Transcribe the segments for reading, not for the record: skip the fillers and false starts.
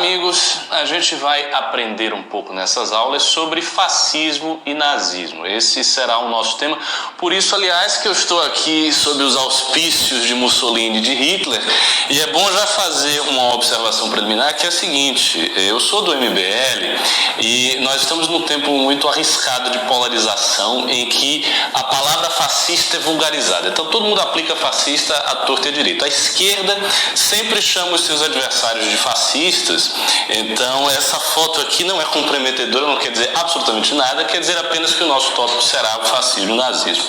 amigos, a gente vai aprender um pouco nessas aulas sobre fascismo e nazismo. Esse será o nosso tema. Por isso, aliás, que eu estou aqui sob os auspícios de Mussolini e de Hitler. E é bom já fazer uma observação preliminar, que é a seguinte: eu sou do MBL e nós estamos num tempo muito arriscado de polarização, em que a palavra fascista é vulgarizada. Então todo mundo aplica fascista à torta e à direita. A esquerda sempre chama os seus adversários de fascistas. Então essa foto aqui não é comprometedora, não quer dizer absolutamente nada, quer dizer apenas que o nosso tópico será o fascismo e o nazismo.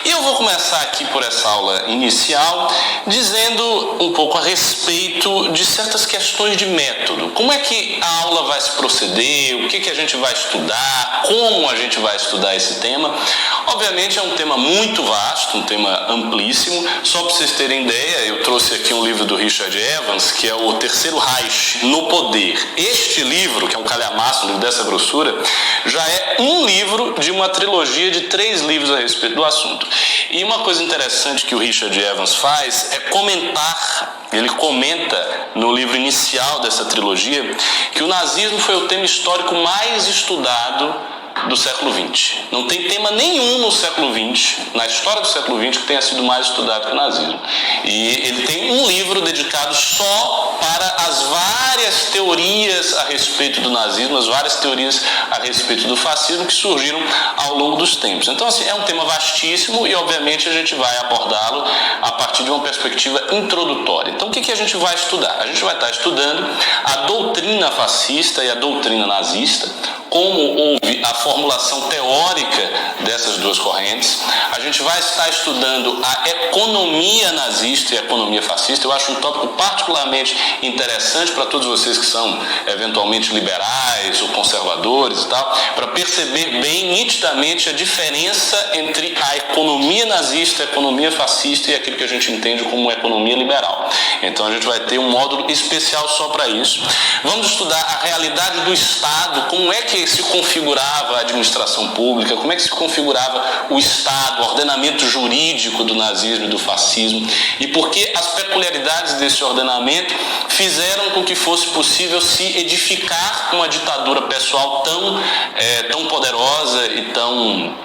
E eu vou começar aqui por essa aula inicial dizendo um pouco a respeito de certas questões de método. Como é que a aula vai se proceder, o que a gente vai estudar, como a gente vai estudar esse tema. Obviamente é um tema muito vasto, um tema amplíssimo. Só para vocês terem ideia, eu trouxe aqui um livro do Richard Evans, que é o Terceiro Reich no Poder. Este livro, que é um calhamaço, um livro dessa grossura, já é um livro de uma trilogia de 3 livros a respeito do assunto. E uma coisa interessante que o Richard Evans faz é comentar. Ele comenta no livro inicial dessa trilogia que o nazismo foi o tema histórico mais estudado do século XX. Não tem tema nenhum no século XX, na história do século XX, que tenha sido mais estudado que o nazismo. E ele tem um livro dedicado só para as várias teorias a respeito do nazismo, as várias teorias a respeito do fascismo que surgiram ao longo dos tempos. Então, assim, é um tema vastíssimo e, obviamente, a gente vai abordá-lo a partir de uma perspectiva introdutória. Então, o que a gente vai estudar? A gente vai estar estudando a doutrina fascista e a doutrina nazista, como houve a formulação teórica dessas duas correntes. A gente vai estar estudando a economia nazista e a economia fascista. Eu acho um tópico particularmente interessante para todos vocês que são eventualmente liberais ou conservadores e tal, para perceber bem nitidamente a diferença entre a economia nazista, a economia fascista e aquilo que a gente entende como economia liberal. Então a gente vai ter um módulo especial só para isso. Vamos estudar a realidade do Estado, como é que se configurava a administração pública, como é que se configurava o Estado, o ordenamento jurídico do nazismo e do fascismo, e por que as peculiaridades desse ordenamento fizeram com que fosse possível se edificar uma ditadura pessoal tão poderosa e tão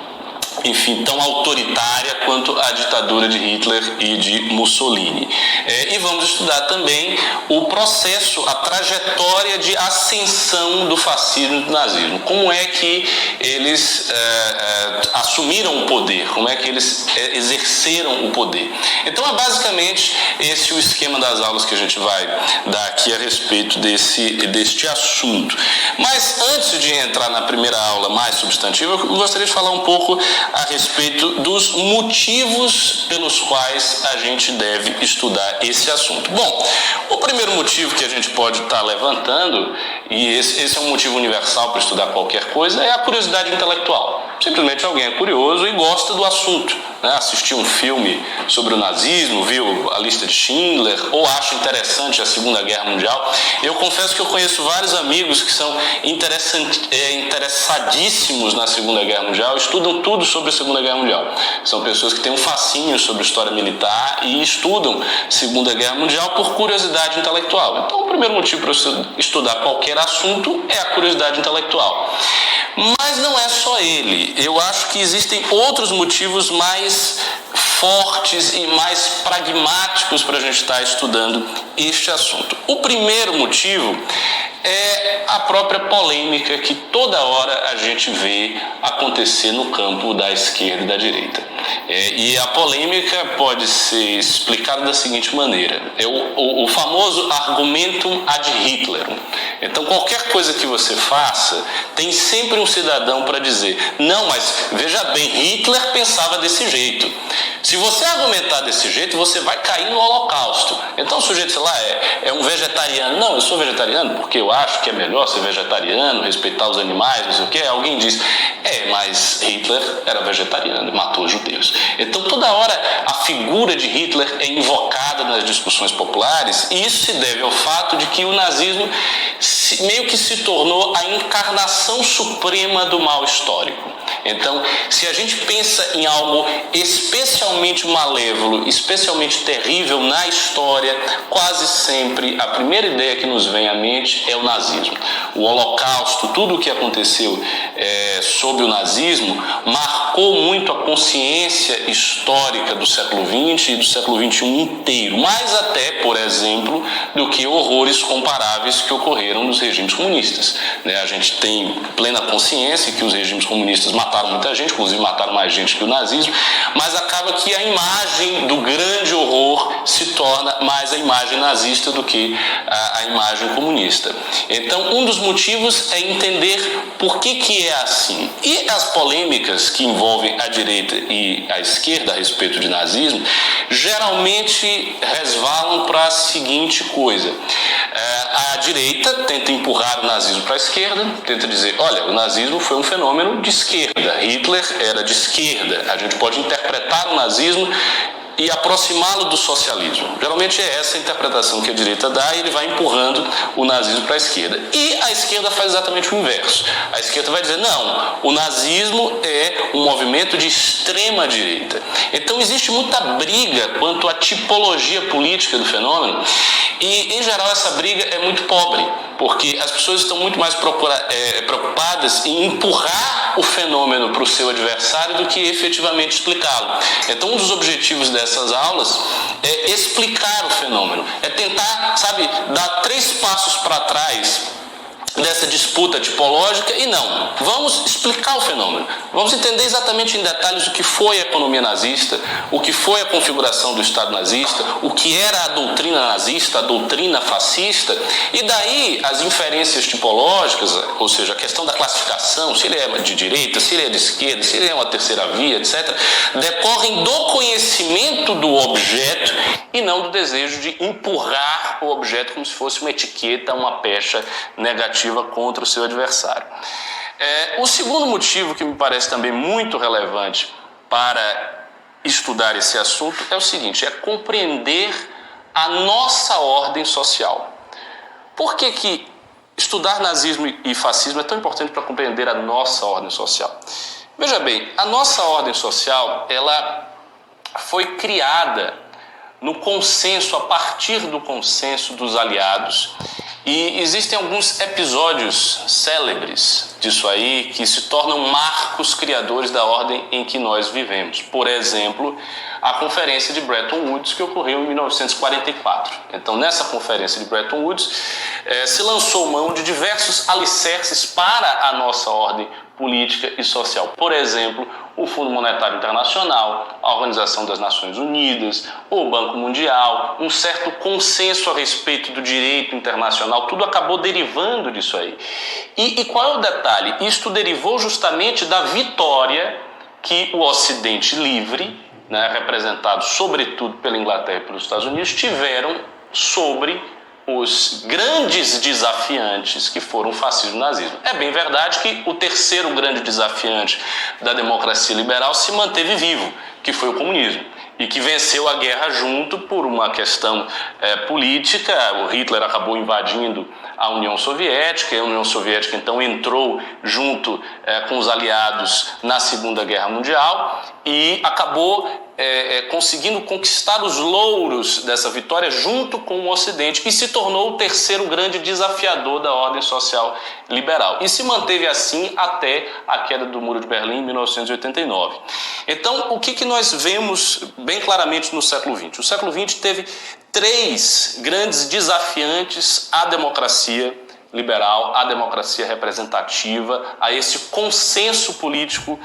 autoritária quanto a ditadura de Hitler e de Mussolini. E vamos estudar também o processo, a trajetória de ascensão do fascismo e do nazismo. Como é que eles assumiram o poder, como é que eles exerceram o poder. Então é basicamente esse o esquema das aulas que a gente vai dar aqui a respeito deste assunto. Mas antes de entrar na primeira aula mais substantiva, eu gostaria de falar um pouco a respeito dos motivos pelos quais a gente deve estudar esse assunto. Bom, o primeiro motivo que a gente pode estar levantando, e esse é um motivo universal para estudar qualquer coisa, é a curiosidade intelectual. Simplesmente alguém é curioso e gosta do assunto, né? Assistiu um filme sobre o nazismo, viu a lista de Schindler, ou acha interessante a Segunda Guerra Mundial. Eu confesso que eu conheço vários amigos que são interessadíssimos na Segunda Guerra Mundial, estudam tudo sobre a Segunda Guerra Mundial. São pessoas que têm um fascínio sobre história militar e estudam Segunda Guerra Mundial por curiosidade intelectual. Então, o primeiro motivo para você estudar qualquer assunto é a curiosidade intelectual. Mas não é só ele. Eu acho que existem outros motivos mais fortes e mais pragmáticos para a gente estar estudando este assunto. O primeiro motivo é a própria polêmica que toda hora a gente vê acontecer no campo da esquerda e da direita. E a polêmica pode ser explicada da seguinte maneira: é o famoso argumentum ad Hitlerum. Então qualquer coisa que você faça, tem sempre um cidadão para dizer: não, mas veja bem, Hitler pensava desse jeito. Se você argumentar desse jeito, você vai cair no holocausto. Então o sujeito, sei lá, é um vegetariano. Não, eu sou vegetariano porque eu acho que é melhor ser vegetariano, respeitar os animais, não sei o quê. Alguém diz: mas Hitler era vegetariano e matou os judeus. Então toda hora a figura de Hitler é invocada nas discussões populares, e isso se deve ao fato de que o nazismo meio que se tornou a encarnação suprema do mal histórico. Então, se a gente pensa em algo especialmente malévolo, especialmente terrível na história, quase sempre a primeira ideia que nos vem à mente é o nazismo. O Holocausto, tudo o que aconteceu sob o nazismo, marcou muito a consciência histórica do século XX e do século XXI inteiro, mais até, por exemplo, do que horrores comparáveis que ocorreram nos regimes comunistas. A gente tem plena consciência que os regimes comunistas mataram muita gente, inclusive mataram mais gente que o nazismo, mas acaba que a imagem do grande horror se torna mais a imagem nazista do que a imagem comunista. Então, um dos motivos é entender por que é assim. E as polêmicas que envolvem a direita e a esquerda a respeito de nazismo, geralmente resvalam para a seguinte coisa. A direita tenta empurrar o nazismo para a esquerda, tenta dizer, olha, o nazismo foi um fenômeno de esquerda, Hitler era de esquerda, a gente pode interpretar o nazismo e aproximá-lo do socialismo. Geralmente é essa a interpretação que a direita dá e ele vai empurrando o nazismo para a esquerda. E a esquerda faz exatamente o inverso. A esquerda vai dizer, não, o nazismo é um movimento de extrema direita. Então existe muita briga quanto à tipologia política do fenômeno e, em geral, essa briga é muito pobre, porque as pessoas estão muito mais preocupadas em empurrar o fenômeno para o seu adversário do que efetivamente explicá-lo. Então, um dos objetivos dessas aulas é explicar o fenômeno, é tentar, dar 3 passos para trás dessa disputa tipológica e não, vamos explicar o fenômeno, vamos entender exatamente em detalhes o que foi a economia nazista, o que foi a configuração do Estado nazista, o que era a doutrina nazista, a doutrina fascista, e daí as inferências tipológicas, ou seja, a questão da classificação, se ele é de direita, se ele é de esquerda, se ele é uma terceira via, etc., decorrem do conhecimento do objeto e não do desejo de empurrar o objeto como se fosse uma etiqueta, uma pecha negativa contra o seu adversário. O segundo motivo que me parece também muito relevante para estudar esse assunto é o seguinte, é compreender a nossa ordem social. Por que estudar nazismo e fascismo é tão importante para compreender a nossa ordem social? Veja bem, a nossa ordem social, ela foi criada no consenso, a partir do consenso dos aliados. E existem alguns episódios célebres disso aí que se tornam marcos criadores da ordem em que nós vivemos. Por exemplo, a Conferência de Bretton Woods, que ocorreu em 1944. Então, nessa Conferência de Bretton Woods, se lançou mão de diversos alicerces para a nossa ordem política e social. Por exemplo, o Fundo Monetário Internacional, a Organização das Nações Unidas, o Banco Mundial, um certo consenso a respeito do direito internacional, tudo acabou derivando disso aí. E qual é o detalhe? Isto derivou justamente da vitória que o Ocidente livre, representado sobretudo pela Inglaterra e pelos Estados Unidos, tiveram sobre os grandes desafiantes que foram o fascismo e o nazismo. É bem verdade que o terceiro grande desafiante da democracia liberal se manteve vivo, que foi o comunismo, e que venceu a guerra junto por uma questão política. O Hitler acabou invadindo a União Soviética, e a União Soviética então entrou junto com os aliados na Segunda Guerra Mundial e acabou conseguindo conquistar os louros dessa vitória junto com o Ocidente e se tornou o terceiro grande desafiador da ordem social liberal. E se manteve assim até a queda do Muro de Berlim em 1989. Então, o que nós vemos bem claramente no século XX? O século XX teve 3 grandes desafiantes à democracia liberal, à democracia representativa, a esse consenso político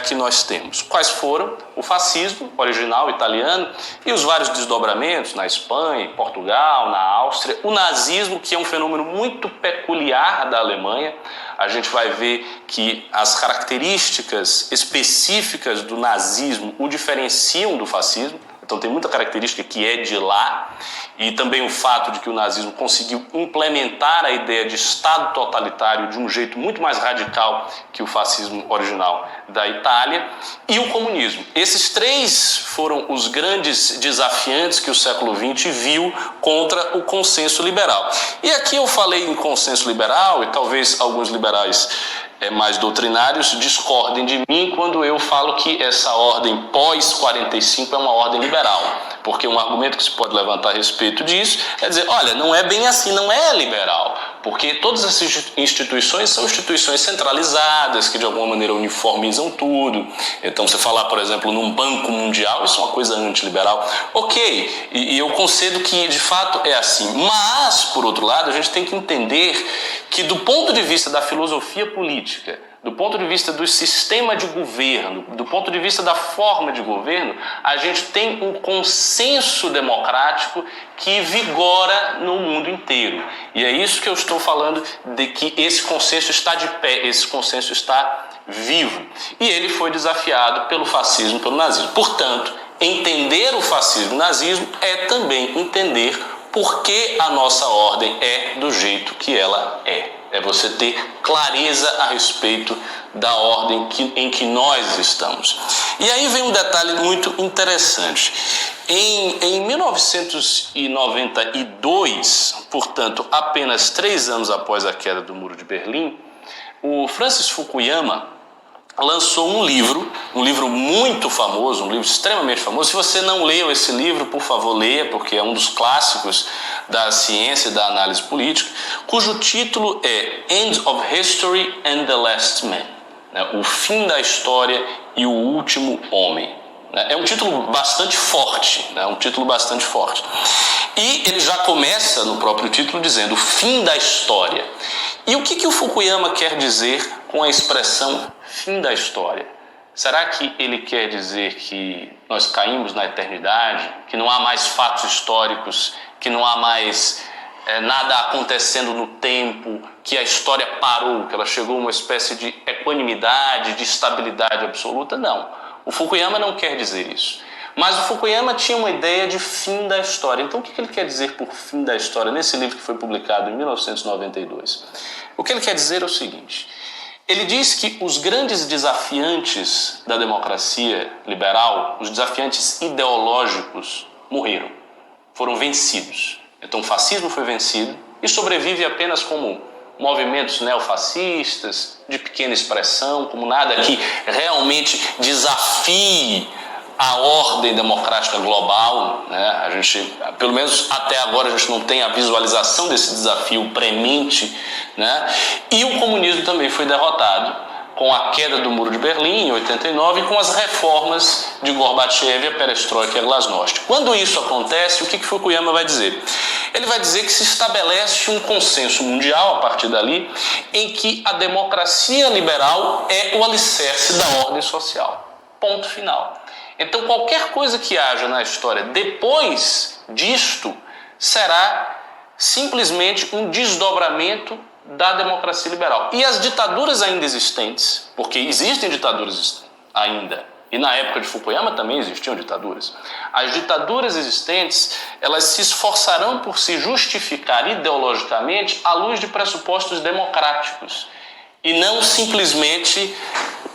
que nós temos. Quais foram? O fascismo original italiano e os vários desdobramentos na Espanha, em Portugal, na Áustria, o nazismo, que é um fenômeno muito peculiar da Alemanha. A gente vai ver que as características específicas do nazismo o diferenciam do fascismo. Então tem muita característica que é de lá, e também o fato de que o nazismo conseguiu implementar a ideia de Estado totalitário de um jeito muito mais radical que o fascismo original da Itália, e o comunismo. Esses 3 foram os grandes desafiantes que o século XX viu contra o consenso liberal. E aqui eu falei em consenso liberal, e talvez alguns liberais mais doutrinários discordem de mim quando eu falo que essa ordem pós-45 é uma ordem liberal. Porque um argumento que se pode levantar a respeito disso é dizer, olha, não é bem assim, não é liberal. Porque todas essas instituições são instituições centralizadas, que de alguma maneira uniformizam tudo. Então, você falar, por exemplo, num banco mundial, isso é uma coisa antiliberal. Ok, e eu concedo que de fato é assim. Mas, por outro lado, a gente tem que entender que do ponto de vista da filosofia política, do ponto de vista do sistema de governo, do ponto de vista da forma de governo, a gente tem um consenso democrático que vigora no mundo inteiro. E é isso que eu estou falando, de que esse consenso está de pé, esse consenso está vivo. E ele foi desafiado pelo fascismo e pelo nazismo. Portanto, entender o fascismo e o nazismo é também entender por que a nossa ordem é do jeito que ela é. É você ter clareza a respeito da ordem em que nós estamos. E aí vem um detalhe muito interessante. Em 1992, portanto, apenas 3 anos após a queda do Muro de Berlim, o Francis Fukuyama lançou um livro muito famoso, um livro extremamente famoso. Se você não leu esse livro, por favor, leia, porque é um dos clássicos da ciência e da análise política, cujo título é End of History and the Last Man, né? O fim da história e o último homem. É um título bastante forte, né? E ele já começa no próprio título dizendo o fim da história. E o que o Fukuyama quer dizer com a expressão fim da história? Será que ele quer dizer que nós caímos na eternidade, que não há mais fatos históricos, que não há mais nada acontecendo no tempo, que a história parou, que ela chegou a uma espécie de equanimidade, de estabilidade absoluta? Não. O Fukuyama não quer dizer isso. Mas o Fukuyama tinha uma ideia de fim da história. Então o que ele quer dizer por fim da história nesse livro que foi publicado em 1992? O que ele quer dizer é o seguinte: ele diz que os grandes desafiantes da democracia liberal, os desafiantes ideológicos, morreram, foram vencidos. Então o fascismo foi vencido e sobrevive apenas como movimentos neofascistas, de pequena expressão, como nada que realmente desafie a ordem democrática global, né? A gente, pelo menos até agora, a gente não tem a visualização desse desafio premente, né? E o comunismo também foi derrotado com a queda do Muro de Berlim em 89 e com as reformas de Gorbachev, a perestroika e a glasnost. Quando isso acontece, o que Fukuyama vai dizer? Ele vai dizer que se estabelece um consenso mundial a partir dali em que a democracia liberal é o alicerce da ordem social. Ponto final. Então, qualquer coisa que haja na história depois disto será simplesmente um desdobramento da democracia liberal. E as ditaduras ainda existentes, porque existem ditaduras ainda, e na época de Fukuyama também existiam ditaduras, as ditaduras existentes, elas se esforçarão por se justificar ideologicamente à luz de pressupostos democráticos, e não simplesmente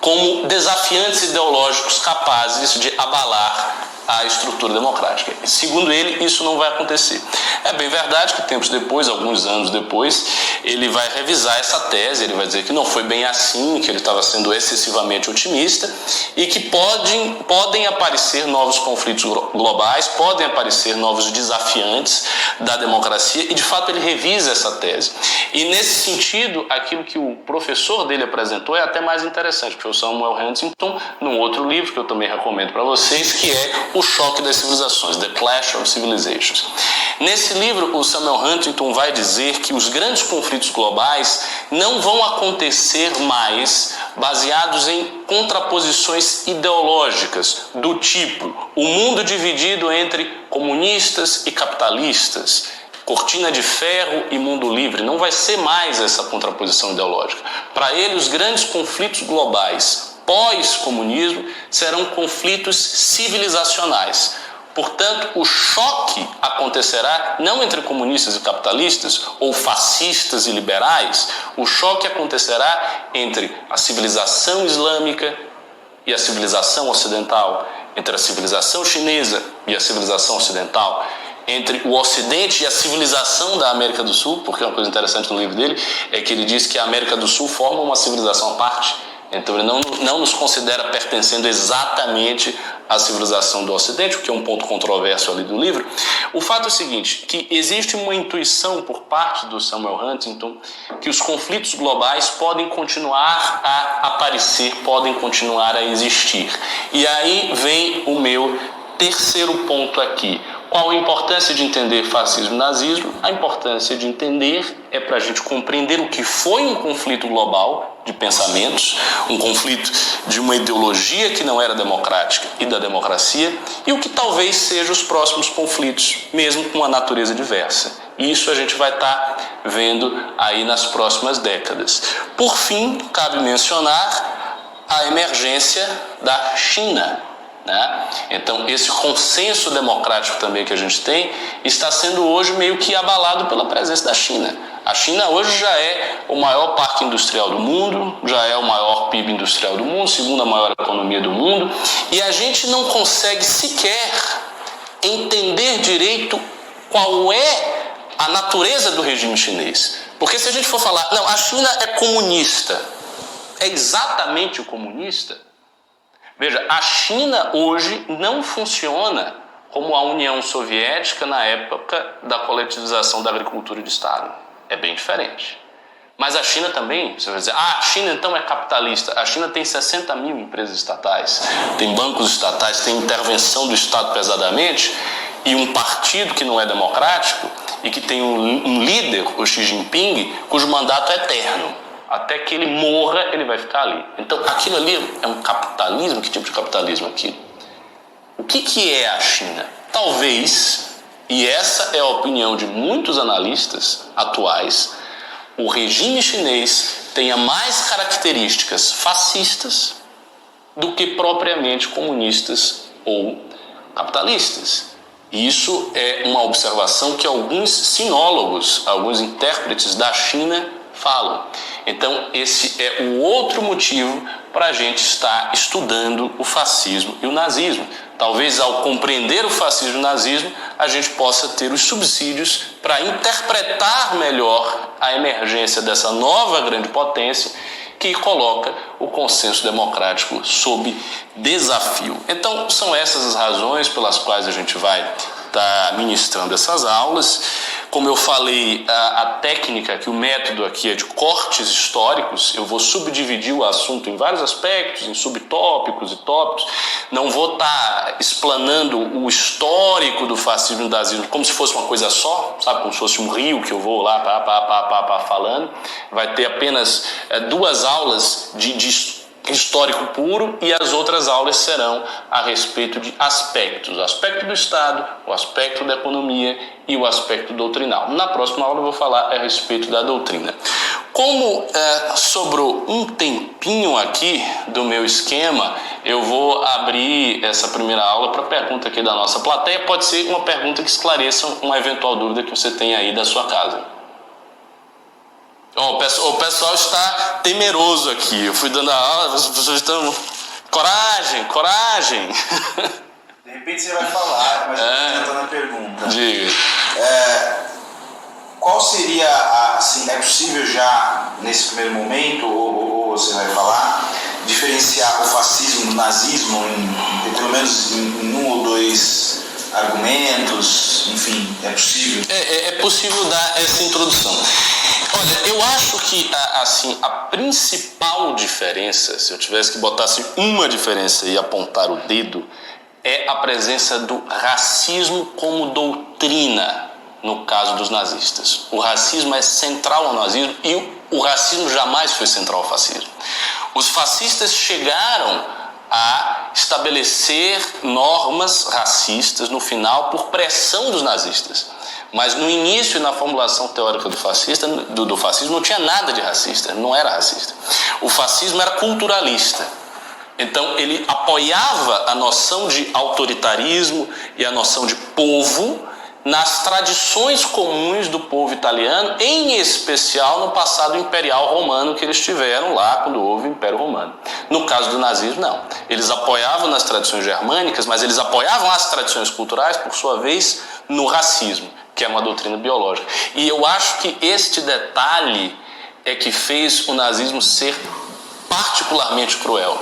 como desafiantes ideológicos capazes de abalar a estrutura democrática. Segundo ele, isso não vai acontecer. É bem verdade que tempos depois, alguns anos depois, ele vai revisar essa tese, ele vai dizer que não foi bem assim, que ele estava sendo excessivamente otimista e que podem aparecer novos conflitos globais, podem aparecer novos desafiantes da democracia e, de fato, ele revisa essa tese. E, nesse sentido, aquilo que o professor dele apresentou é até mais interessante, porque o Samuel Huntington, num outro livro que eu também recomendo para vocês, que é O Choque das Civilizações, The Clash of Civilizations. Nesse livro, o Samuel Huntington vai dizer que os grandes conflitos globais não vão acontecer mais baseados em contraposições ideológicas do tipo o mundo dividido entre comunistas e capitalistas, cortina de ferro e mundo livre. Não vai ser mais essa contraposição ideológica. Para ele, os grandes conflitos globais pós-comunismo serão conflitos civilizacionais. Portanto, o choque acontecerá não entre comunistas e capitalistas ou fascistas e liberais, o choque acontecerá entre a civilização islâmica e a civilização ocidental, entre a civilização chinesa e a civilização ocidental, entre o Ocidente e a civilização da América do Sul, porque uma coisa interessante no livro dele é que ele diz que a América do Sul forma uma civilização à parte. Então ele não nos considera pertencendo exatamente à civilização do Ocidente, o que é um ponto controverso ali do livro. O fato é o seguinte, que existe uma intuição por parte do Samuel Huntington que os conflitos globais podem continuar a aparecer, podem continuar a existir. E aí vem o meu terceiro ponto aqui. Qual a importância de entender fascismo e nazismo? A importância de entender é para a gente compreender o que foi um conflito global de pensamentos, um conflito de uma ideologia que não era democrática e da democracia, e o que talvez sejam os próximos conflitos, mesmo com uma natureza diversa. Isso a gente vai estar vendo aí nas próximas décadas. Por fim, cabe mencionar a emergência da China, né? Então, esse consenso democrático também que a gente tem está sendo hoje meio que abalado pela presença da China. A China hoje já é o maior parque industrial do mundo, já é o maior PIB industrial do mundo, segunda maior economia do mundo, e a gente não consegue sequer entender direito qual é a natureza do regime chinês. Porque se a gente for falar, não, a China é comunista, é exatamente o comunista? Veja, a China hoje não funciona como a União Soviética na época da coletivização da agricultura de Estado. É bem diferente. Mas a China também, você vai dizer, a China então é capitalista. A China tem 60 mil empresas estatais, tem bancos estatais, tem intervenção do Estado pesadamente, e um partido que não é democrático e que tem um líder, o Xi Jinping, cujo mandato é eterno. Até que ele morra, ele vai ficar ali. Então, aquilo ali é um capitalismo? Que tipo de capitalismo é aquilo? O que é a China? Talvez, e essa é a opinião de muitos analistas atuais, o regime chinês tenha mais características fascistas do que propriamente comunistas ou capitalistas. Isso é uma observação que alguns sinólogos, alguns intérpretes da China falam. Então, esse é o outro motivo para a gente estar estudando o fascismo e o nazismo. Talvez, ao compreender o fascismo e o nazismo, a gente possa ter os subsídios para interpretar melhor a emergência dessa nova grande potência que coloca o consenso democrático sob desafio. Então, são essas as razões pelas quais a gente vai estar ministrando essas aulas. Como eu falei, a técnica aqui, o método aqui é de cortes históricos. Eu vou subdividir o assunto em vários aspectos, em subtópicos e tópicos. Não vou estar explanando o histórico do fascismo e do nazismo como se fosse uma coisa só, sabe? Como se fosse um rio que eu vou lá falando. Vai ter apenas 2 aulas de histórico puro, e as outras aulas serão a respeito de aspectos, o aspecto do Estado, o aspecto da economia e o aspecto doutrinal. Na próxima aula eu vou falar a respeito da doutrina. Como sobrou um tempinho aqui do meu esquema, eu vou abrir essa primeira aula para pergunta aqui da nossa plateia. Pode ser uma pergunta que esclareça uma eventual dúvida que você tenha aí da sua casa. O pessoal está temeroso aqui. Eu fui dando a aula, as pessoas estão... Coragem! De repente você vai falar, mas eu estou tentando a pergunta. Diga. Qual seria, assim, é possível já, nesse primeiro momento, ou você vai falar, diferenciar o fascismo do nazismo, pelo menos em 1 ou 2 argumentos, enfim, é possível? É possível dar essa introdução. Olha, eu acho que assim, a principal diferença, se eu tivesse que botar assim, uma diferença e apontar o dedo, é a presença do racismo como doutrina no caso dos nazistas. O racismo é central ao nazismo e o racismo jamais foi central ao fascismo. Os fascistas chegaram a estabelecer normas racistas no final por pressão dos nazistas. Mas no início, na formulação teórica do fascismo, não tinha nada de racista, não era racista. O fascismo era culturalista. Então, ele apoiava a noção de autoritarismo e a noção de povo nas tradições comuns do povo italiano, em especial no passado imperial romano que eles tiveram lá quando houve o Império Romano. No caso do nazismo, não. Eles apoiavam nas tradições germânicas, mas eles apoiavam as tradições culturais, por sua vez, no racismo, que é uma doutrina biológica. E eu acho que este detalhe é que fez o nazismo ser particularmente cruel.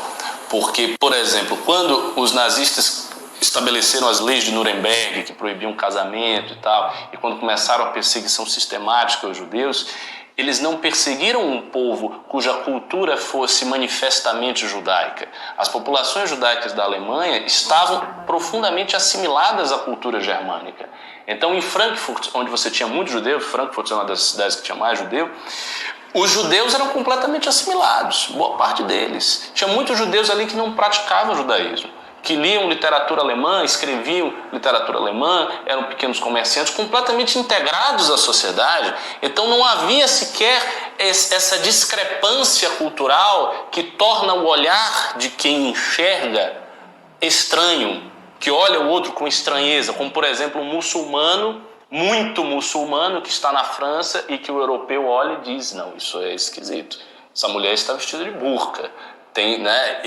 Porque, por exemplo, quando os nazistas estabeleceram as leis de Nuremberg, que proibiam casamento e tal, e quando começaram a perseguição sistemática aos judeus, eles não perseguiram um povo cuja cultura fosse manifestamente judaica. As populações judaicas da Alemanha estavam profundamente assimiladas à cultura germânica. Então, em Frankfurt, onde você tinha muitos judeus, Frankfurt é uma das cidades que tinha mais judeu, os judeus eram completamente assimilados, boa parte deles. Tinha muitos judeus ali que não praticavam o judaísmo, que liam literatura alemã, escreviam literatura alemã, eram pequenos comerciantes completamente integrados à sociedade. Então não havia sequer essa discrepância cultural que torna o olhar de quem enxerga estranho, que olha o outro com estranheza, como por exemplo um muçulmano, muito muçulmano, que está na França e que o europeu olha e diz: não, isso é esquisito, essa mulher está vestida de burca. Tem, né,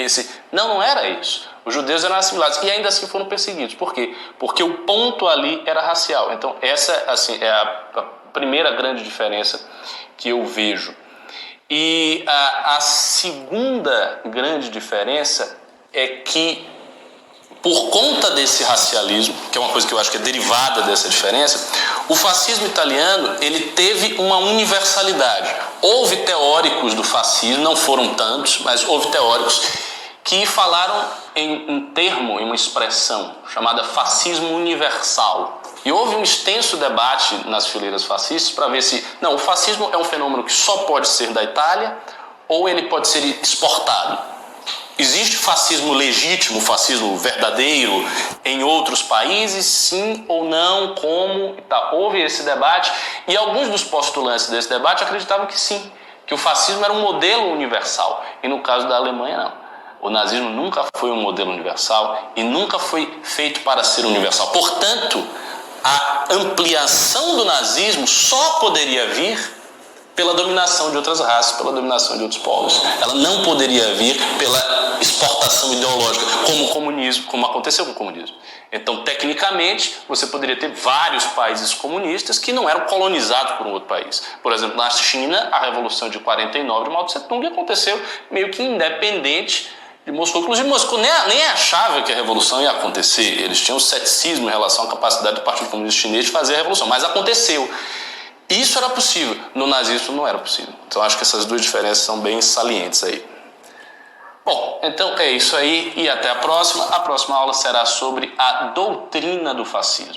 não era isso. Os judeus eram assimilados e ainda assim foram perseguidos. Por quê? Porque o ponto ali era racial. Então essa assim, é a primeira grande diferença que eu vejo. E a segunda grande diferença é que, por conta desse racialismo, que é uma coisa que eu acho que é derivada dessa diferença, o fascismo italiano ele teve uma universalidade. Houve teóricos do fascismo, não foram tantos, mas houve teóricos que falaram em um termo, em uma expressão chamada fascismo universal. E houve um extenso debate nas fileiras fascistas para ver se, não, o fascismo é um fenômeno que só pode ser da Itália ou ele pode ser exportado. Existe fascismo legítimo, fascismo verdadeiro em outros países, sim ou não, como e tal. Houve esse debate e alguns dos postulantes desse debate acreditavam que sim, que o fascismo era um modelo universal. E no caso da Alemanha, não. O nazismo nunca foi um modelo universal e nunca foi feito para ser universal. Portanto, a ampliação do nazismo só poderia vir pela dominação de outras raças, pela dominação de outros povos. Ela não poderia vir pela exportação ideológica, como o comunismo, como aconteceu com o comunismo. Então, tecnicamente, você poderia ter vários países comunistas que não eram colonizados por um outro país. Por exemplo, na China, a Revolução de 49 de Mao Tse-tung aconteceu meio que independente de Moscou. Inclusive, Moscou nem achava que a Revolução ia acontecer. Eles tinham ceticismo em relação à capacidade do Partido Comunista Chinês de fazer a Revolução, mas aconteceu. Isso era possível, no nazismo não era possível. Então acho que essas duas diferenças são bem salientes aí. Bom, então é isso aí e até a próxima. A próxima aula será sobre a doutrina do fascismo.